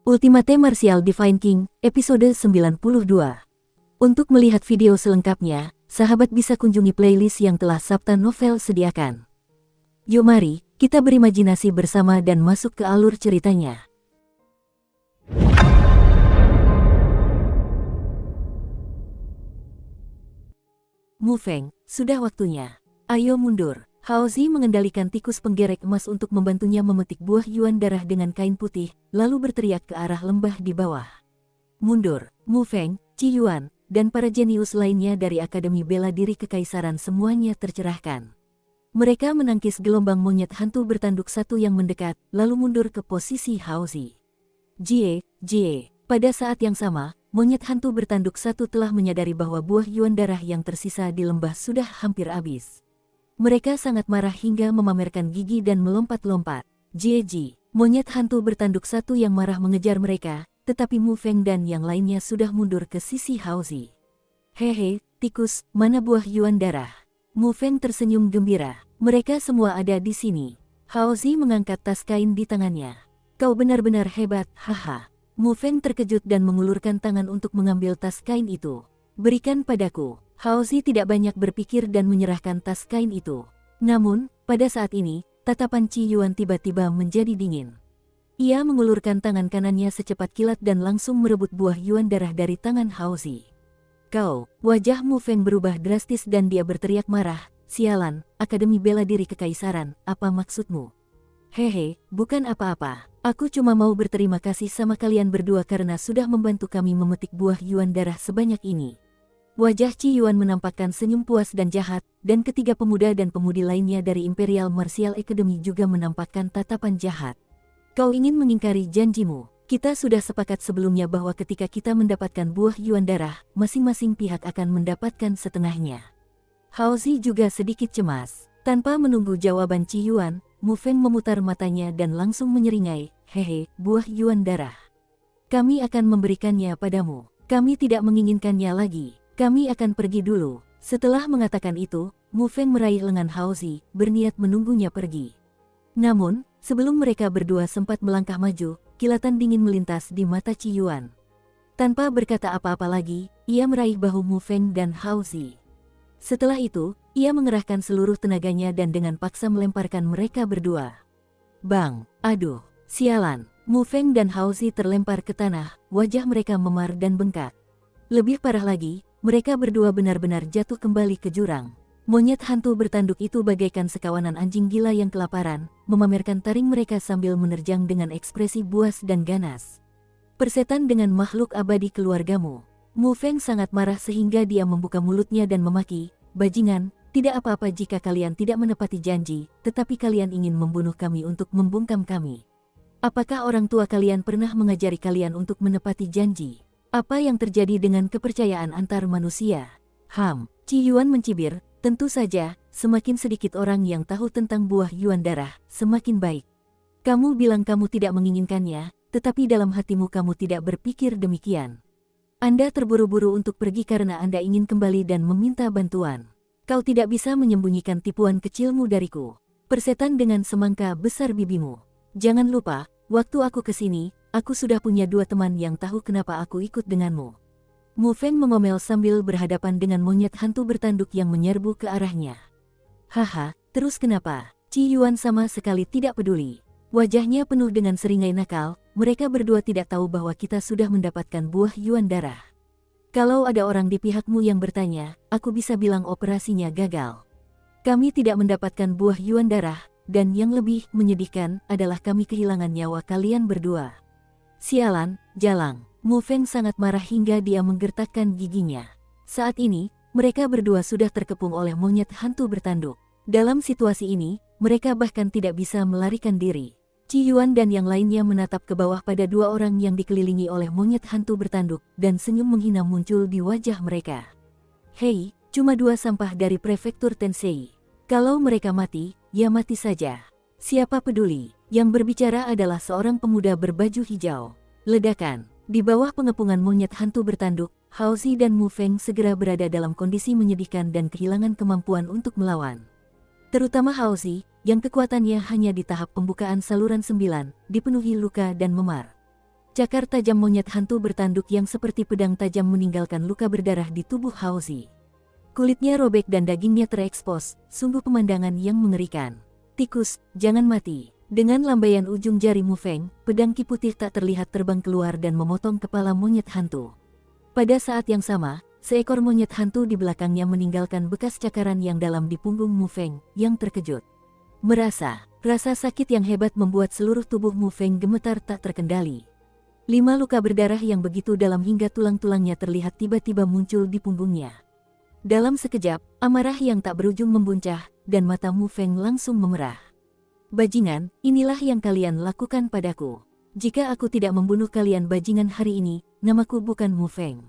Ultimate Martial Divine King, episode 92. Untuk melihat video selengkapnya, sahabat bisa kunjungi playlist yang telah Sabta Novel sediakan. Yuk mari, kita berimajinasi bersama dan masuk ke alur ceritanya. Mu Feng, sudah waktunya. Ayo mundur. Hao Zi mengendalikan tikus penggerek emas untuk membantunya memetik buah yuan darah dengan kain putih, lalu berteriak ke arah lembah di bawah. Mundur, Mu Feng, Qi Yuan, dan para jenius lainnya dari Akademi Bela Diri Kekaisaran semuanya tercerahkan. Mereka menangkis gelombang monyet hantu bertanduk satu yang mendekat, lalu mundur ke posisi Hao Zi. Jie. Pada saat yang sama, monyet hantu bertanduk satu telah menyadari bahwa buah yuan darah yang tersisa di lembah sudah hampir habis. Mereka sangat marah hingga memamerkan gigi dan melompat-lompat. Jie, monyet hantu bertanduk satu yang marah mengejar mereka, tetapi Mu Feng dan yang lainnya sudah mundur ke sisi Hao Zi. Hehe, tikus, mana buah yuan darah? Mu Feng tersenyum gembira. Mereka semua ada di sini. Hao Zi mengangkat tas kain di tangannya. Kau benar-benar hebat, haha. Mu Feng terkejut dan mengulurkan tangan untuk mengambil tas kain itu. Berikan padaku. Hao Zi tidak banyak berpikir dan menyerahkan tas kain itu. Namun, pada saat ini, tatapan Qi Yuan tiba-tiba menjadi dingin. Ia mengulurkan tangan kanannya secepat kilat dan langsung merebut buah yuan darah dari tangan Hao Zi. Kau, wajah Mu Feng berubah drastis dan dia berteriak marah. Sialan, Akademi Bela Diri Kekaisaran, apa maksudmu? Hehe, bukan apa-apa. Aku cuma mau berterima kasih sama kalian berdua karena sudah membantu kami memetik buah yuan darah sebanyak ini. Wajah Qi Yuan menampakkan senyum puas dan jahat, dan ketiga pemuda dan pemudi lainnya dari Imperial Martial Academy juga menampakkan tatapan jahat. Kau ingin mengingkari janjimu. Kita sudah sepakat sebelumnya bahwa ketika kita mendapatkan buah yuan darah, masing-masing pihak akan mendapatkan setengahnya. Hao Zi juga sedikit cemas. Tanpa menunggu jawaban Qi Yuan, Mu Feng memutar matanya dan langsung menyeringai, hehe, buah yuan darah. Kami akan memberikannya padamu. Kami tidak menginginkannya lagi. Kami akan pergi dulu. Setelah mengatakan itu, Mu Feng meraih lengan Hao Zi, berniat menunggunya pergi. Namun, sebelum mereka berdua sempat melangkah maju, kilatan dingin melintas di mata Qi Yuan. Tanpa berkata apa-apa lagi, ia meraih bahu Mu Feng dan Hao Zi. Setelah itu, ia mengerahkan seluruh tenaganya dan dengan paksa melemparkan mereka berdua. Bang, aduh, sialan. Mu Feng dan Hao Zi terlempar ke tanah, wajah mereka memar dan bengkak. Lebih parah lagi, mereka berdua benar-benar jatuh kembali ke jurang. Monyet hantu bertanduk itu bagaikan sekawanan anjing gila yang kelaparan, memamerkan taring mereka sambil menerjang dengan ekspresi buas dan ganas. Persetan dengan makhluk abadi keluargamu. Mu Feng sangat marah sehingga dia membuka mulutnya dan memaki, bajingan, tidak apa-apa jika kalian tidak menepati janji, tetapi kalian ingin membunuh kami untuk membungkam kami. Apakah orang tua kalian pernah mengajari kalian untuk menepati janji? Apa yang terjadi dengan kepercayaan antar manusia? Qi Yuan mencibir, tentu saja, semakin sedikit orang yang tahu tentang buah yuan darah, semakin baik. Kamu bilang kamu tidak menginginkannya, tetapi dalam hatimu kamu tidak berpikir demikian. Anda terburu-buru untuk pergi karena Anda ingin kembali dan meminta bantuan. Kau tidak bisa menyembunyikan tipuan kecilmu dariku. Persetan dengan semangka besar bibimu. Jangan lupa, waktu aku kesini, aku sudah punya dua teman yang tahu kenapa aku ikut denganmu. Mu Feng mengomel sambil berhadapan dengan monyet hantu bertanduk yang menyerbu ke arahnya. Haha, terus kenapa? Qi Yuan sama sekali tidak peduli. Wajahnya penuh dengan seringai nakal, mereka berdua tidak tahu bahwa kita sudah mendapatkan buah yuan darah. Kalau ada orang di pihakmu yang bertanya, aku bisa bilang operasinya gagal. Kami tidak mendapatkan buah yuan darah, dan yang lebih menyedihkan adalah kami kehilangan nyawa kalian berdua. Sialan, jalang. Mu Feng sangat marah hingga dia menggertakkan giginya. Saat ini, mereka berdua sudah terkepung oleh monyet hantu bertanduk. Dalam situasi ini, mereka bahkan tidak bisa melarikan diri. Qi Yuan dan yang lainnya menatap ke bawah pada dua orang yang dikelilingi oleh monyet hantu bertanduk, dan senyum menghina muncul di wajah mereka. Hei, cuma dua sampah dari prefektur Tensei. Kalau mereka mati, ya mati saja. Siapa peduli? Yang berbicara adalah seorang pemuda berbaju hijau. Ledakan. Di bawah pengepungan monyet hantu bertanduk, Hao Zi dan Mu Feng segera berada dalam kondisi menyedihkan dan kehilangan kemampuan untuk melawan. Terutama Hao Zi, yang kekuatannya hanya di tahap pembukaan saluran 9, dipenuhi luka dan memar. Cakar tajam monyet hantu bertanduk yang seperti pedang tajam meninggalkan luka berdarah di tubuh Haozi. Kulitnya robek dan dagingnya terekspos, sungguh pemandangan yang mengerikan. Tikus, jangan mati. Dengan lambaian ujung jari Mu Feng, pedang Ki putih tak terlihat terbang keluar dan memotong kepala monyet hantu. Pada saat yang sama, seekor monyet hantu di belakangnya meninggalkan bekas cakaran yang dalam di punggung Mu Feng, yang terkejut. Rasa sakit yang hebat membuat seluruh tubuh Mu Feng gemetar tak terkendali. 5 luka berdarah yang begitu dalam hingga tulang-tulangnya terlihat tiba-tiba muncul di punggungnya. Dalam sekejap, amarah yang tak berujung membuncah, dan mata Mu Feng langsung memerah. Bajingan, inilah yang kalian lakukan padaku. Jika aku tidak membunuh kalian bajingan hari ini, namaku bukan Mu Feng.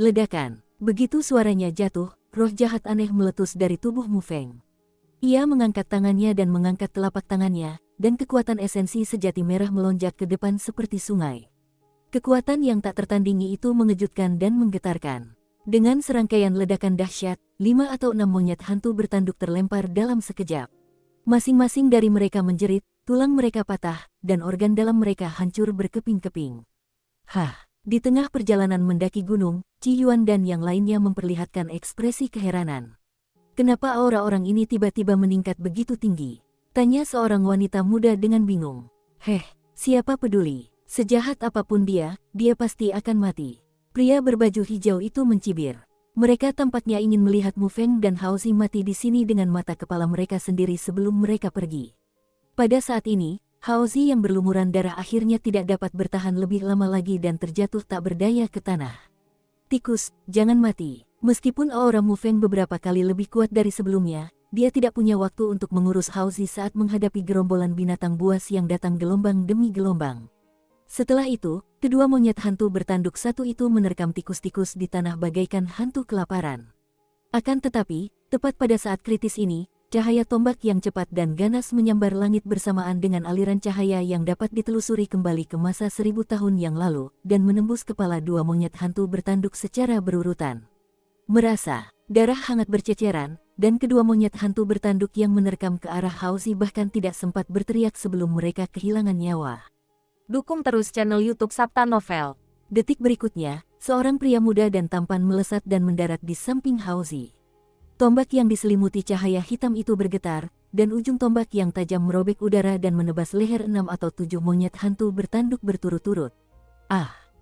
Ledakan. Begitu suaranya jatuh, roh jahat aneh meletus dari tubuh Mu Feng. Ia mengangkat tangannya dan mengangkat telapak tangannya, dan kekuatan esensi sejati merah melonjak ke depan seperti sungai. Kekuatan yang tak tertandingi itu mengejutkan dan menggetarkan. Dengan serangkaian ledakan dahsyat, 5 atau 6 monyet hantu bertanduk terlempar dalam sekejap. Masing-masing dari mereka menjerit, tulang mereka patah, dan organ dalam mereka hancur berkeping-keping. Di tengah perjalanan mendaki gunung, Qi Yuan dan yang lainnya memperlihatkan ekspresi keheranan. Kenapa aura orang ini tiba-tiba meningkat begitu tinggi? Tanya seorang wanita muda dengan bingung. Siapa peduli? Sejahat apapun dia pasti akan mati. Pria berbaju hijau itu mencibir. Mereka tampaknya ingin melihat Mu Feng dan Haozi mati di sini dengan mata kepala mereka sendiri sebelum mereka pergi. Pada saat ini, Haozi yang berlumuran darah akhirnya tidak dapat bertahan lebih lama lagi dan terjatuh tak berdaya ke tanah. Tikus, jangan mati. Meskipun aura Mu Feng beberapa kali lebih kuat dari sebelumnya, dia tidak punya waktu untuk mengurus Haozi saat menghadapi gerombolan binatang buas yang datang gelombang demi gelombang. Setelah itu, kedua monyet hantu bertanduk satu itu menerkam tikus-tikus di tanah bagaikan hantu kelaparan. Akan tetapi, tepat pada saat kritis ini, cahaya tombak yang cepat dan ganas menyambar langit bersamaan dengan aliran cahaya yang dapat ditelusuri kembali ke masa 1000 tahun yang lalu, dan menembus kepala dua monyet hantu bertanduk secara berurutan. Merasa, darah hangat berceceran, dan kedua monyet hantu bertanduk yang menerkam ke arah Haozi bahkan tidak sempat berteriak sebelum mereka kehilangan nyawa. Dukung terus channel YouTube Sabta Novel. Detik berikutnya, seorang pria muda dan tampan melesat dan mendarat di samping Haozi. Tombak yang diselimuti cahaya hitam itu bergetar, dan ujung tombak yang tajam merobek udara dan menebas leher 6 atau 7 monyet hantu bertanduk berturut-turut.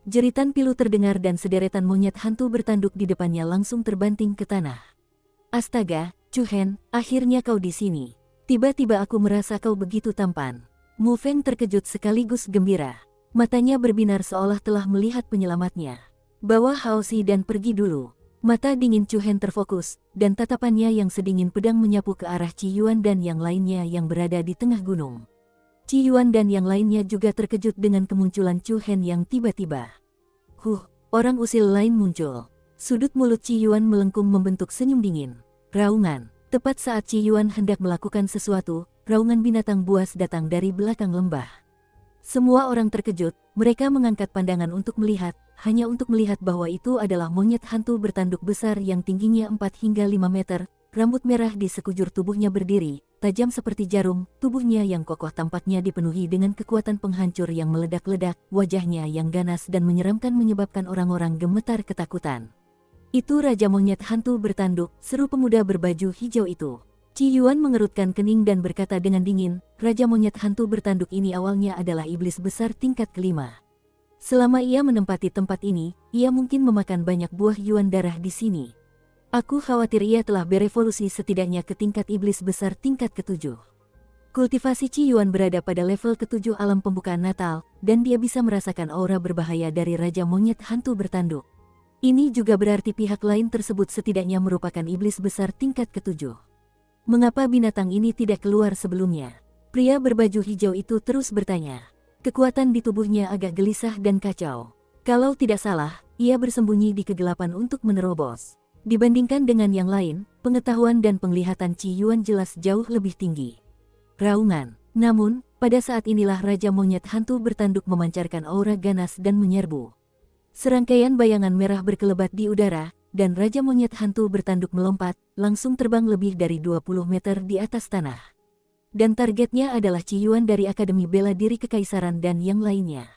Jeritan pilu terdengar dan sederetan monyet hantu bertanduk di depannya langsung terbanting ke tanah. Astaga, Chu Hen, akhirnya kau di sini. Tiba-tiba aku merasa kau begitu tampan. Mu Feng terkejut sekaligus gembira. Matanya berbinar seolah telah melihat penyelamatnya. Bawa Haozi dan pergi dulu. Mata dingin Chu Hen terfokus, dan tatapannya yang sedingin pedang menyapu ke arah Qi Yuan dan yang lainnya yang berada di tengah gunung. Qi Yuan dan yang lainnya juga terkejut dengan kemunculan Chu Hen yang tiba-tiba. Orang usil lain muncul. Sudut mulut Qi Yuan melengkung membentuk senyum dingin. Raungan. Tepat saat Qi Yuan hendak melakukan sesuatu, raungan binatang buas datang dari belakang lembah. Semua orang terkejut, mereka mengangkat pandangan untuk melihat, hanya untuk melihat bahwa itu adalah monyet hantu bertanduk besar yang tingginya 4 hingga 5 meter, rambut merah di sekujur tubuhnya berdiri, tajam seperti jarum, tubuhnya yang kokoh tampaknya dipenuhi dengan kekuatan penghancur yang meledak-ledak, wajahnya yang ganas dan menyeramkan menyebabkan orang-orang gemetar ketakutan. Itu Raja Monyet Hantu bertanduk, seru pemuda berbaju hijau itu. Qi Yuan mengerutkan kening dan berkata dengan dingin, Raja Monyet Hantu bertanduk ini awalnya adalah iblis besar tingkat kelima. Selama ia menempati tempat ini, ia mungkin memakan banyak buah Yuan darah di sini. Aku khawatir ia telah berevolusi setidaknya ke tingkat iblis besar tingkat ke-7. Kultivasi Qi Yuan berada pada level ke-7 alam pembukaan Natal, dan dia bisa merasakan aura berbahaya dari Raja Monyet Hantu bertanduk. Ini juga berarti pihak lain tersebut setidaknya merupakan iblis besar tingkat ke-7. Mengapa binatang ini tidak keluar sebelumnya? Pria berbaju hijau itu terus bertanya. Kekuatan di tubuhnya agak gelisah dan kacau. Kalau tidak salah, ia bersembunyi di kegelapan untuk menerobos. Dibandingkan dengan yang lain, pengetahuan dan penglihatan Qi Yuan jelas jauh lebih tinggi. Raungan. Namun, pada saat inilah Raja Monyet Hantu bertanduk memancarkan aura ganas dan menyerbu. Serangkaian bayangan merah berkelebat di udara, dan Raja Monyet Hantu bertanduk melompat, langsung terbang lebih dari 20 meter di atas tanah. Dan targetnya adalah Qi Yuan dari Akademi Bela Diri Kekaisaran dan yang lainnya.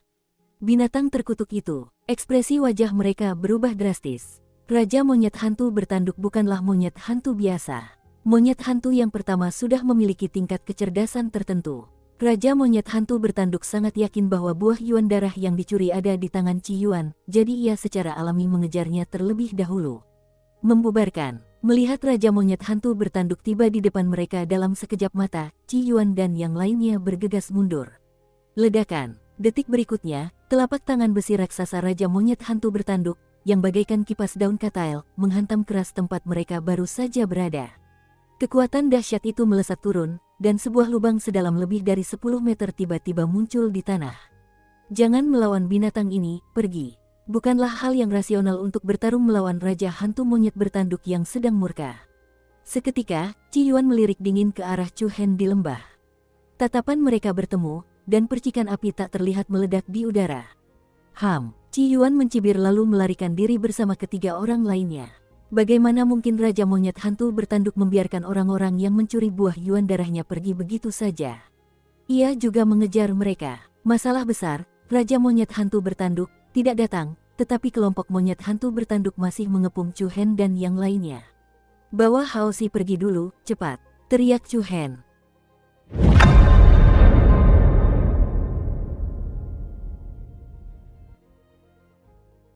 binatang terkutuk itu, ekspresi wajah mereka berubah drastis. Raja monyet hantu bertanduk bukanlah monyet hantu biasa. Monyet hantu yang pertama sudah memiliki tingkat kecerdasan tertentu. Raja monyet hantu bertanduk sangat yakin bahwa buah Yuan darah yang dicuri ada di tangan Qi Yuan, jadi ia secara alami mengejarnya terlebih dahulu. Membubarkan. Melihat Raja monyet hantu bertanduk tiba di depan mereka dalam sekejap mata, Qi Yuan dan yang lainnya bergegas mundur. Ledakan. Detik berikutnya, telapak tangan besi raksasa Raja monyet hantu bertanduk, yang bagaikan kipas daun katail, menghantam keras tempat mereka baru saja berada. Kekuatan dahsyat itu melesat turun, dan sebuah lubang sedalam lebih dari 10 meter tiba-tiba muncul di tanah. Jangan melawan binatang ini, pergi. Bukanlah hal yang rasional untuk bertarung melawan Raja hantu monyet bertanduk yang sedang murka. Seketika, Qi Yuan melirik dingin ke arah Chu Hen di lembah. Tatapan mereka bertemu, dan percikan api tak terlihat meledak di udara. Qi Yuan mencibir lalu melarikan diri bersama ketiga orang lainnya. Bagaimana mungkin Raja monyet hantu bertanduk membiarkan orang-orang yang mencuri buah Yuan darahnya pergi begitu saja? Ia juga mengejar mereka. Masalah besar, Raja monyet hantu bertanduk tidak datang, tetapi kelompok monyet hantu bertanduk masih mengepung Chu Hen dan yang lainnya. Bawa Hao Si pergi dulu, cepat, teriak Chu Hen.